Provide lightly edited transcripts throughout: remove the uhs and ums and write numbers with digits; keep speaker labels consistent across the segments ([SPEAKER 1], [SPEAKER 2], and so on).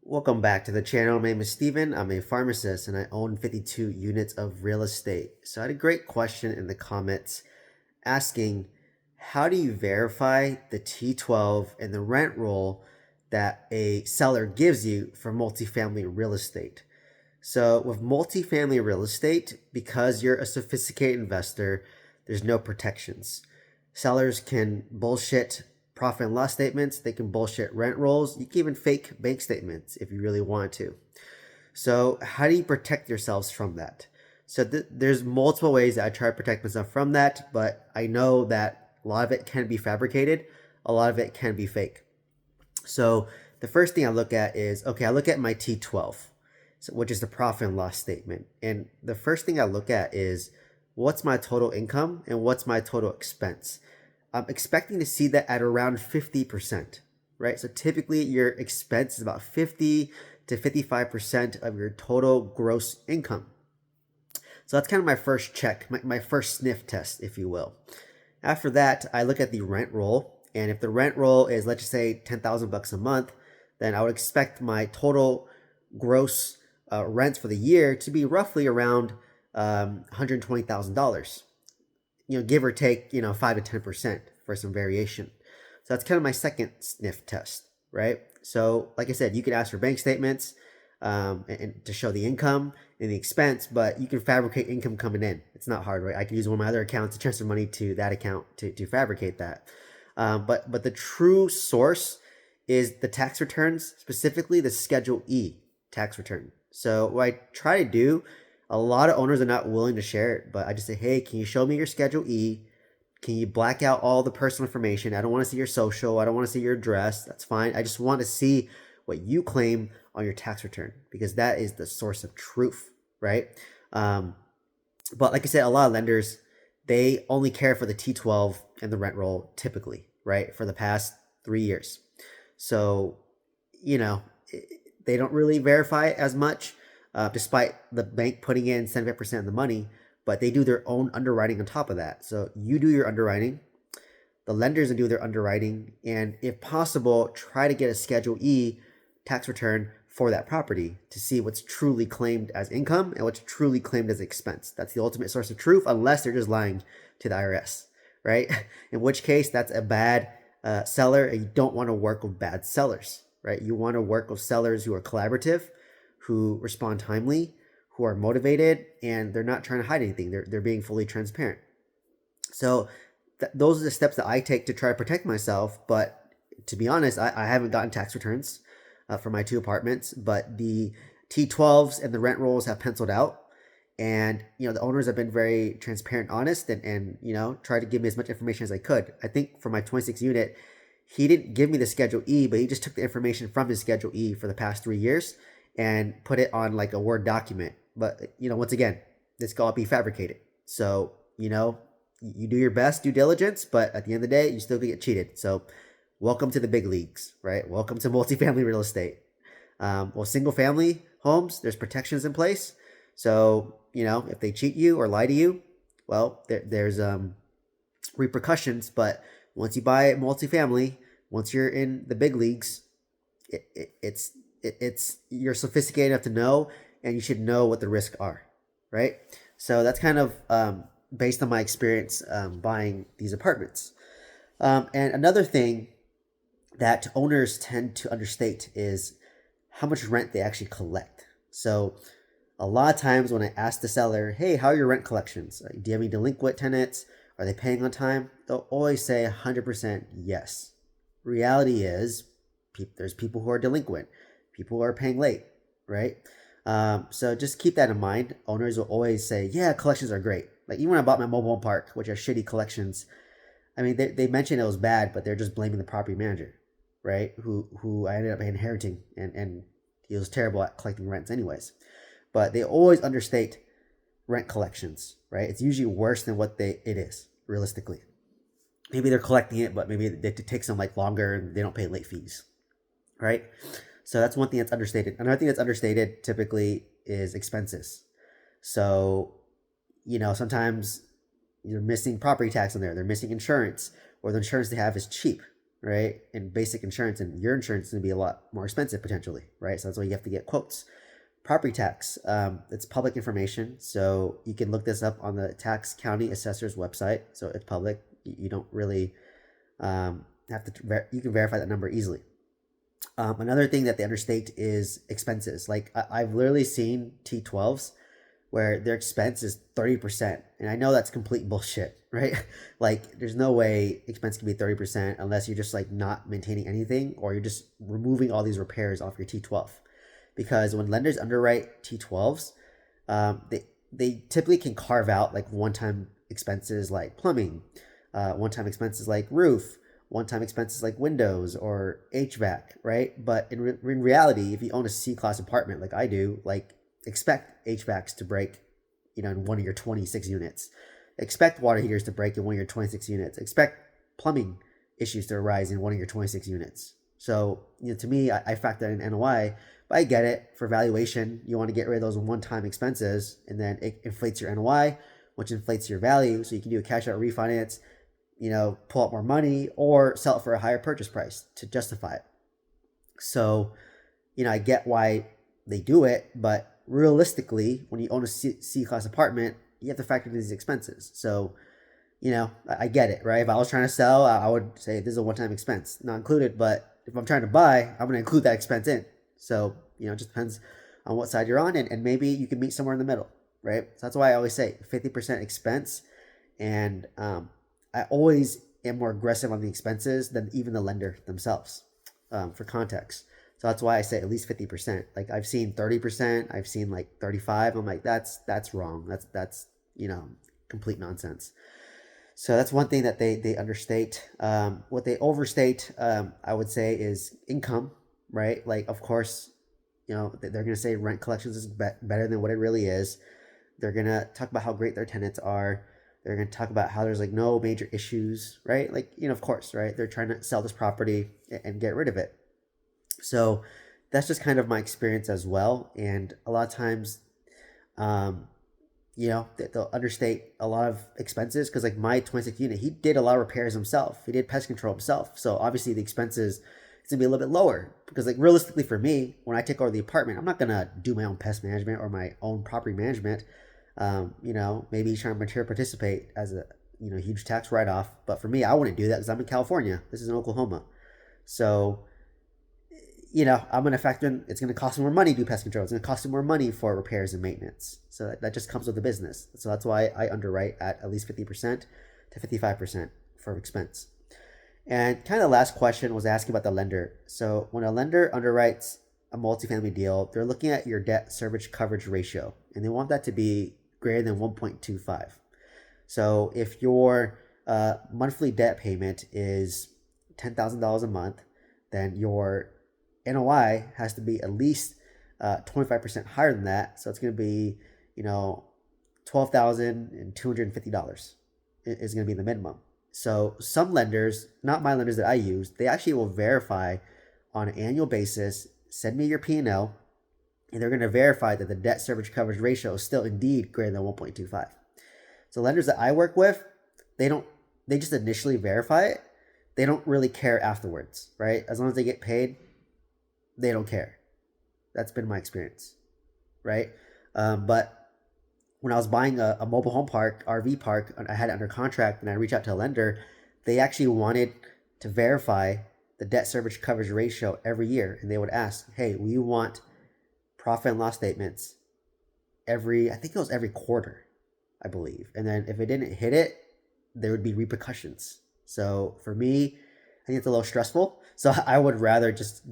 [SPEAKER 1] Welcome back to the channel. My name is Steven. I'm a pharmacist and I own 52 units of real estate. So I had a great question in the comments asking, how do you verify the T12 and the rent roll that a seller gives you for multifamily real estate? So with multifamily real estate, because you're a sophisticated investor, there's no protections. Sellers can bullshit profit and loss statements. They can bullshit rent rolls. You can even fake bank statements if you really want to. So how do you protect yourselves from that? So there's multiple ways that I try to protect myself from that, but I know that a lot of it can be fabricated. A lot of it can be fake. So the first thing I look at is, okay, I look at my T12, which is the profit and loss statement. And the first thing I look at is what's my total income and what's my total expense. I'm expecting to see that at around 50%, right? So typically your expense is about 50 to 55% of your total gross income. So that's kind of my first check, my first sniff test, if you will. After that, I look at the rent roll. And if the rent roll is, let's just say, 10,000 bucks a month, then I would expect my total gross rent for the year to be roughly around $120,000. Give or take, 5 to 10% for some variation. So that's kind of my second sniff test, right? So like I said, you could ask for bank statements and to show the income and the expense, but you can fabricate income coming in. It's not hard, right? I can use one of my other accounts to transfer money to that account to fabricate that. But the true source is the tax returns, specifically the Schedule E tax return. So what I try to do, a lot of owners are not willing to share it, but I just say, hey, can you show me your Schedule E? Can you black out all the personal information? I don't want to see your social. I don't want to see your address. That's fine. I just want to see what you claim on your tax return because that is the source of truth, right? But like I said, a lot of lenders, they only care for the T12 and the rent roll typically, right? For the past 3 years. So, you know, they don't really verify it as much, despite the bank putting in 75% of the money, but they do their own underwriting on top of that. So you do your underwriting, the lenders do their underwriting, and if possible, try to get a Schedule E tax return for that property to see what's truly claimed as income and what's truly claimed as expense. That's the ultimate source of truth, unless they're just lying to the IRS, right? In which case, that's a bad seller, and you don't want to work with bad sellers, right? You want to work with sellers who are collaborative, who respond timely, who are motivated, and they're not trying to hide anything. They're being fully transparent. So those are the steps that I take to try to protect myself. But to be honest, I haven't gotten tax returns for my two apartments, but the T12s and the rent rolls have penciled out. And, the owners have been very transparent, honest, and tried to give me as much information as I could. I think for my 26 unit, he didn't give me the Schedule E, but he just took the information from his Schedule E for the past 3 years and put it on like a Word document. But, once again, this can all be fabricated. So, you do your best due diligence, but at the end of the day, you still could get cheated. So welcome to the big leagues, right? Welcome to multifamily real estate. Well, single family homes, there's protections in place. So, if they cheat you or lie to you, well, there's repercussions. But once you buy multifamily, once you're in the big leagues, it's you're sophisticated enough to know, and you should know what the risks are, right? So that's kind of based on my experience buying these apartments. And another thing that owners tend to understate is how much rent they actually collect. So a lot of times when I ask the seller, hey, how are your rent collections? Do you have any delinquent tenants? Are they paying on time? They'll always say 100% yes. Reality is there's people who are delinquent, people who are paying late, right? So just keep that in mind. Owners will always say, yeah, collections are great. Like even when I bought my mobile home park, which are shitty collections, I mean, they mentioned it was bad, but they're just blaming the property manager, right? Who I ended up inheriting, and he was terrible at collecting rents anyways. But they always understate rent collections, right? It's usually worse than what it is, realistically. Maybe they're collecting it, but maybe it takes them like longer and they don't pay late fees, right? So that's one thing that's understated. Another thing that's understated typically is expenses. So, sometimes you're missing property tax in there, they're missing insurance, or the insurance they have is cheap, right? And basic insurance, and your insurance is going to be a lot more expensive potentially, right? So that's why you have to get quotes. Property tax, it's public information, so you can look this up on the tax county assessor's website. So it's public. You don't really have to. You can verify that number easily. Another thing that they understate is expenses. Like I've literally seen T12s where their expense is 30%. And I know that's complete bullshit, right? Like there's no way expense can be 30% unless you're just like not maintaining anything, or you're just removing all these repairs off your T12. Because when lenders underwrite T12s, they typically can carve out like one-time expenses like plumbing, one-time expenses like roof, one-time expenses like windows or HVAC, right? But in reality, if you own a C-class apartment like I do, like expect HVACs to break, in one of your 26 units. Expect water heaters to break in one of your 26 units. Expect plumbing issues to arise in one of your 26 units. So, to me, I factor in NOI, but I get it. For valuation, you want to get rid of those one-time expenses, and then it inflates your NOI, which inflates your value. So you can do a cash out refinance, pull out more money, or sell it for a higher purchase price to justify it. So, I get why they do it, but realistically, when you own a C-class apartment, you have to factor in these expenses. So, I get it, right? If I was trying to sell, I would say this is a one-time expense, not included. But if I'm trying to buy, I'm going to include that expense in. So, it just depends on what side you're on, and maybe you can meet somewhere in the middle, right? So that's why I always say 50% expense, and I always am more aggressive on the expenses than even the lender themselves, for context. So that's why I say at least 50%. Like I've seen 30%, I've seen like 35. I'm like, that's wrong. That's complete nonsense. So that's one thing that they understate. What they overstate, I would say, is income, right? Like, of course, they're going to say rent collections is better than what it really is. They're going to talk about how great their tenants are. They're going to talk about how there's like no major issues, right? Like, of course, right? They're trying to sell this property and get rid of it. So that's just kind of my experience as well. And a lot of times, they'll understate a lot of expenses, because like my 26 unit, he did a lot of repairs himself. He did pest control himself. So obviously the expenses, it's going to be a little bit lower, because like realistically for me, when I take over the apartment, I'm not going to do my own pest management or my own property management. Maybe trying to material participate as a, huge tax write-off. But for me, I wouldn't do that because I'm in California. This is in Oklahoma. So, I'm going to factor in, it's going to cost more money to do pest control. It's going to cost more money for repairs and maintenance. So that just comes with the business. So that's why I underwrite at least 50% to 55% for expense. And kind of the last question was asking about the lender. So when a lender underwrites a multifamily deal, they're looking at your debt service coverage ratio, and they want that to be greater than 1.25. So if your monthly debt payment is $10,000 a month, then your NOI has to be at least 25% higher than that. So it's going to be, $12,250 is going to be the minimum. So some lenders, not my lenders that I use, they actually will verify on an annual basis, send me your P&L, and they're going to verify that the debt service coverage ratio is still indeed greater than 1.25. So lenders that I work with, they just initially verify it. They don't really care afterwards, right? As long as they get paid, they don't care. That's been my experience, right? But when I was buying a mobile home park, RV park, I had it under contract, and I reached out to a lender, they actually wanted to verify the debt service coverage ratio every year. And they would ask, hey, we want profit and loss statements I think it was every quarter, I believe. And then if it didn't hit it, there would be repercussions. So for me, I think it's a little stressful. So I would rather just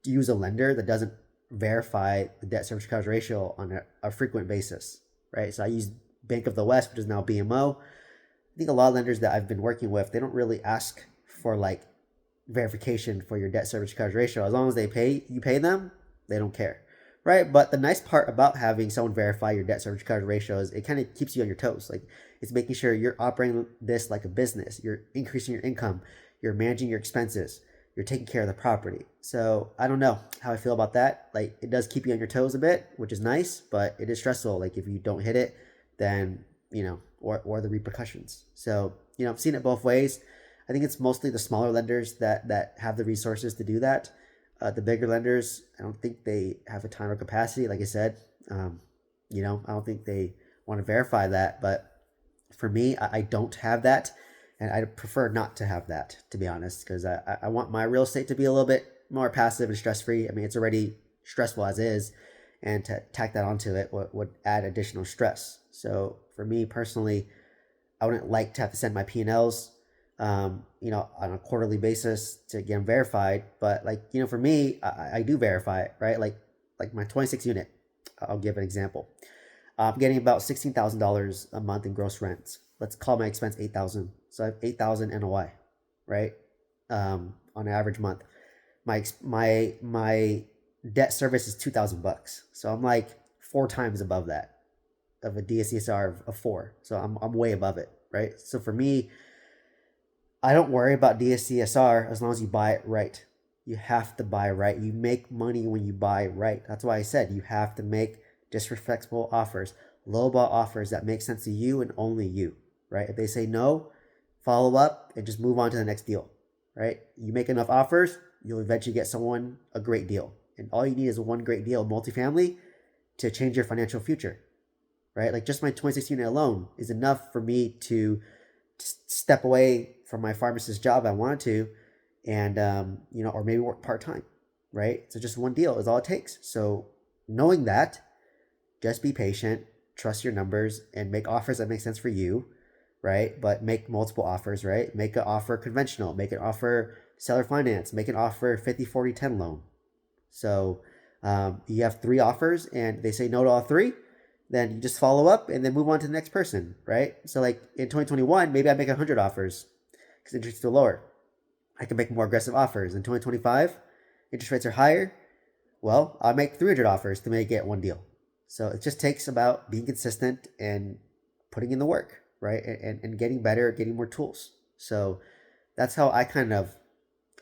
[SPEAKER 1] use a lender that doesn't verify the debt service coverage ratio on a frequent basis, right? So I use Bank of the West, which is now BMO. I think a lot of lenders that I've been working with, they don't really ask for like verification for your debt service coverage ratio. As long as you pay them, they don't care, right? But the nice part about having someone verify your debt service coverage ratio is it kind of keeps you on your toes. Like it's making sure you're operating this like a business. You're increasing your income. You're managing your expenses. You're taking care of the property. So I don't know how I feel about that. Like it does keep you on your toes a bit, which is nice, but it is stressful. Like if you don't hit it, then, or the repercussions. So, I've seen it both ways. I think it's mostly the smaller lenders that have the resources to do that. The bigger lenders, I don't think they have a time or capacity. Like I said, I don't think they want to verify that. But for me, I don't have that, and I prefer not to have that, to be honest, because I want my real estate to be a little bit more passive and stress free. I mean, it's already stressful as is, and to tack that onto it would add additional stress. So for me personally, I wouldn't like to have to send my P&Ls, on a quarterly basis to get them verified. But for me, I do verify it, right? Like my 26 unit, I'll give an example. I'm getting about $16,000 a month in gross rents. Let's call my expense 8,000. So I have 8,000 NOI, right? On an average month. My debt service is $2,000. So I'm like 4 times above that of a DSCR of 4. So I'm way above it, right? So for me, I don't worry about DSCR as long as you buy it right. You have to buy right. You make money when you buy right. That's why I said you have to make disrespectful offers, lowball offers that make sense to you and only you, right? If they say no, follow up and just move on to the next deal, right? You make enough offers, you'll eventually get someone a great deal. And all you need is one great deal, multifamily, to change your financial future, right? Like just my 26 unit alone is enough for me to step away from my pharmacist job I wanted to, and or maybe work part-time, right? So just one deal is all it takes. So knowing that, just be patient, trust your numbers, and make offers that make sense for you, right? But make multiple offers, right? Make an offer conventional, make an offer seller finance, make an offer 50-40-10 loan. So you have 3 offers and they say no to all 3, then you just follow up and then move on to the next person, right? So like in 2021, maybe I make 100 offers because interest rates are lower. I can make more aggressive offers. In 2025, interest rates are higher. Well, I'll make 300 offers to make it one deal. So it just takes about being consistent and putting in the work, right? And getting better, getting more tools. So that's how I kind of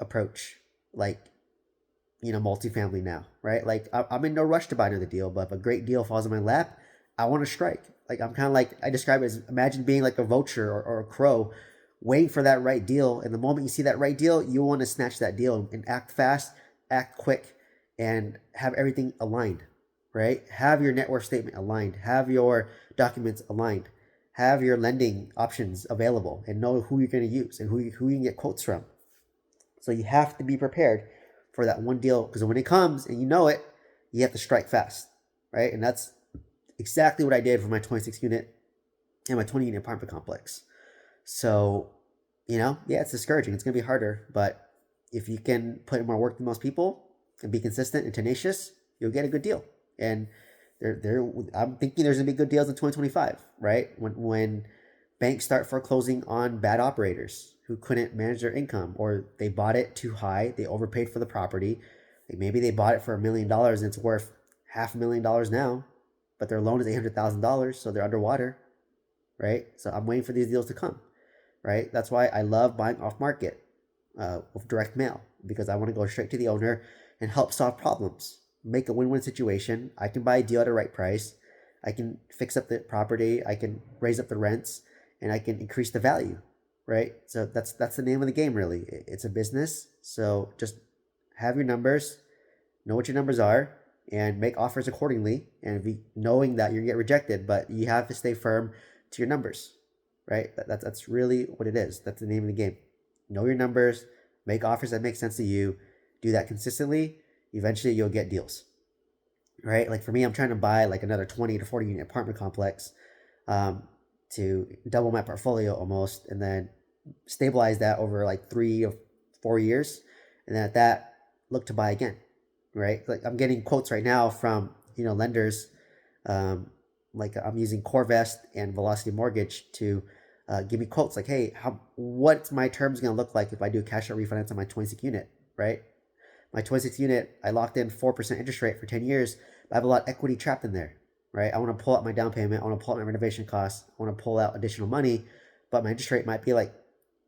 [SPEAKER 1] approach multifamily now, right? Like I'm in no rush to buy another deal, but if a great deal falls in my lap, I want to strike. Like I'm kind of like, I describe it as, imagine being like a vulture or a crow waiting for that right deal. And the moment you see that right deal, you want to snatch that deal and act fast, act quick, and have everything aligned, right? Have your net worth statement aligned, have your documents aligned, have your lending options available, and know who you're going to use and who you can get quotes from. So you have to be prepared for that one deal, because when it comes and you know it, you have to strike fast, right? And that's exactly what I did for my 26 unit and my 20 unit apartment complex. So, yeah, it's discouraging. It's going to be harder, but if you can put in more work than most people and be consistent and tenacious, you'll get a good deal. And I'm thinking there's going to be good deals in 2025, right? When banks start foreclosing on bad operators who couldn't manage their income, or they bought it too high, they overpaid for the property. Maybe they bought it for $1 million and it's worth $500,000 now, but their loan is $800,000, so they're underwater, right? So I'm waiting for these deals to come, right? That's why I love buying off market with direct mail, because I want to go straight to the owner and help solve problems, make a win-win situation. I can buy a deal at the right price. I can fix up the property. I can raise up the rents, and I can increase the value, right? So that's the name of the game, really. It's a business. So just have your numbers, know what your numbers are, and make offers accordingly. And be knowing that you're gonna get rejected, but you have to stay firm to your numbers, right? That's really what it is. That's the name of the game. Know your numbers, make offers that make sense to you. Do that consistently. Eventually, you'll get deals, right? Like for me, I'm trying to buy like another 20 to 40 unit apartment complex to double my portfolio almost, and then stabilize that over like 3 or 4 years, and then at that, look to buy again, right? Like I'm getting quotes right now from lenders, like I'm using CoreVest and Velocity Mortgage to give me quotes like, hey, what's my terms gonna look like if I do a cash out refinance on my 26 unit, right? My 26 unit, I locked in 4% interest rate for 10 years, but I have a lot of equity trapped in there, right? I want to pull out my down payment. I want to pull out my renovation costs. I want to pull out additional money, but my interest rate might be like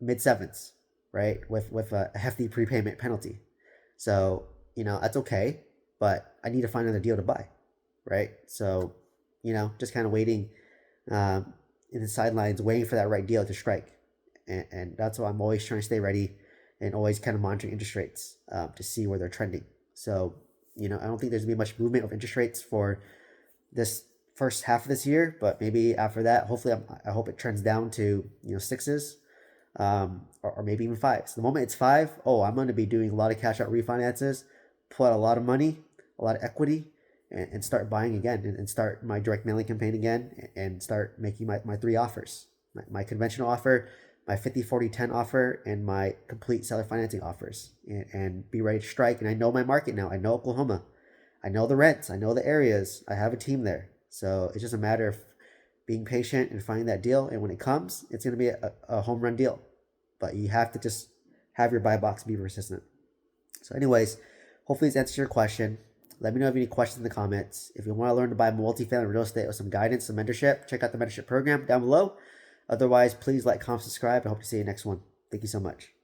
[SPEAKER 1] mid sevens, right? With a hefty prepayment penalty. So, that's okay, but I need to find another deal to buy, right? So, just kind of waiting in the sidelines, waiting for that right deal to strike. And that's why I'm always trying to stay ready and always kind of monitoring interest rates to see where they're trending. So, I don't think there's gonna be much movement of interest rates for this first half of this year, but maybe after that, hopefully, I hope it trends down to sixes, or maybe even fives. The moment it's five, oh, I'm going to be doing a lot of cash out refinances, pull out a lot of money, a lot of equity, and start buying again, and start my direct mailing campaign again, and start making my three offers: my conventional offer, my 50/40/10 offer, and my complete seller financing offers, and be ready to strike. And I know my market now. I know Oklahoma. I know the rents. I know the areas. I have a team there. So it's just a matter of being patient and finding that deal. And when it comes, it's going to be a home run deal. But you have to just have your buy box, be persistent. So anyways, hopefully this answers your question. Let me know if you have any questions in the comments. If you want to learn to buy multifamily real estate with some guidance, some mentorship, check out the mentorship program down below. Otherwise, please like, comment, subscribe. I hope to see you next one. Thank you so much.